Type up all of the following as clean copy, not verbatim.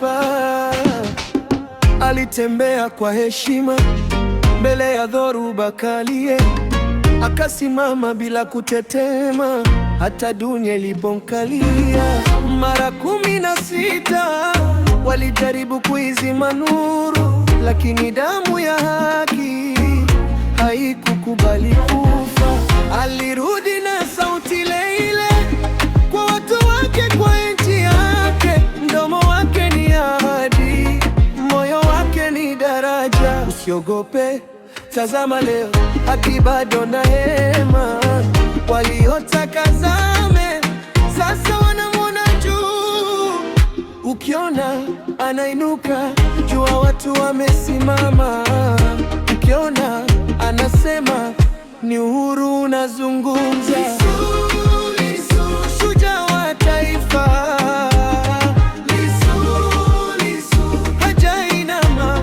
taifa. Alitembea kwa heshima mbele ya dhoruba kali, akasimama bila kutetema hata dunia ilipomkalia. Mara 16 walijaribu kuizima nuru, lakini damu ya haki haikukubali kufa. Alirudi na sauti ile ile kwa watu wake, kwa nchi yake. Mdomo wake ni ahadi, moyo wake ni daraja. Usiogope, tazama leo, haki bado na hema. Waliotaka zame sasa wanamwona juu. Ukiona anainuka, jua watu wamesimama. Ukiona anasema, ni uhuru unazungumza. Shujaa wa taifa, hajainama,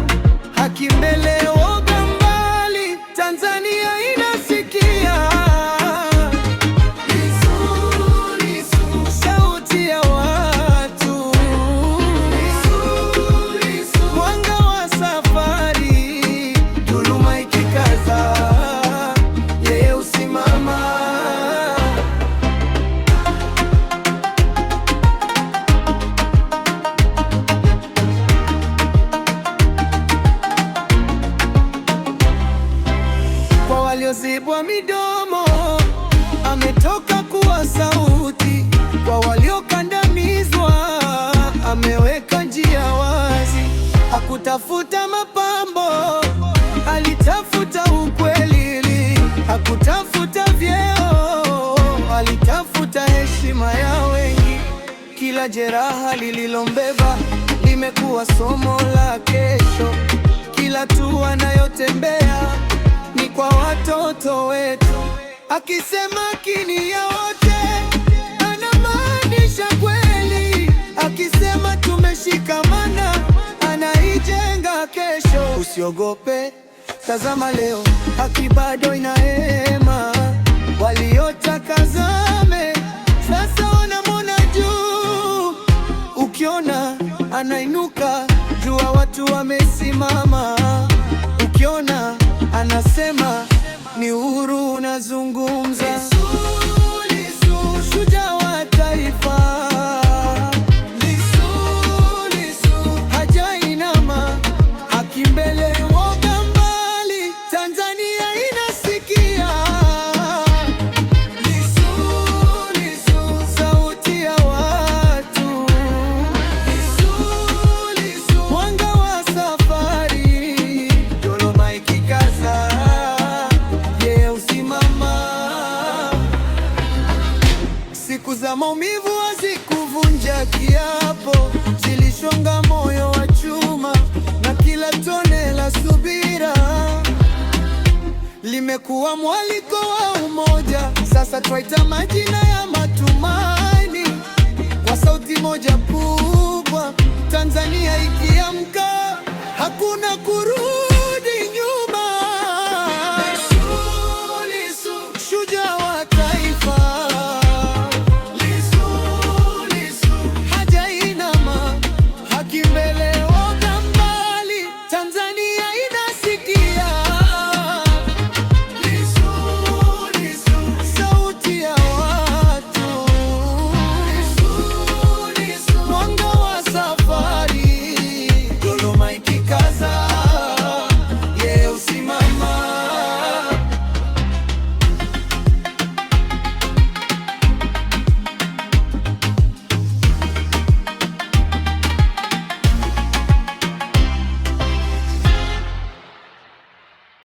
haki mbele, woga mbali. Tanzania inasikia sauti ya watu, mwanga wa safari, dhuluma ikikaza, yeye usimama. Kwa waliozibwa midomo, ametoka kuwa sauti. Kwa waliokandamizwa, ameweka njia wazi. Hakutafuta mapambo, alitafuta ukweli. Hakutafuta vyeo, alitafuta heshima ya wengi. Kila jeraha lililombeba limekuwa somo la kesho. Kila hatua anayotembea ni kwa watoto wetu. Akisema haki ya wote, anamaanisha kweli. Akisema tumeshikamana, anaijenga kesho. Usiogope, tazama leo, haki bado ina hema. Waliotaka zame sasa wanamwona juu. Ukiona anainuka, jua watu wamesimama. Ukiona anasema, ni uhuru unazungumza. Shujaa wa taifa, hajainama, haki mbele, woga mbali. Tanzania inasikia sauti ya watu, mwanga wa safari, dhuluma ikikaza, yeye usimama. Siku za maumivu hazikuvunja kiapo, zilishonga moyo wa chuma, na kila tone la subira limekuwa mwaliko wa umoja. Sasa twaita majina ya matumaini kwa sauti moja kubwa. Tanzania ikiamka, hakuna kurudi.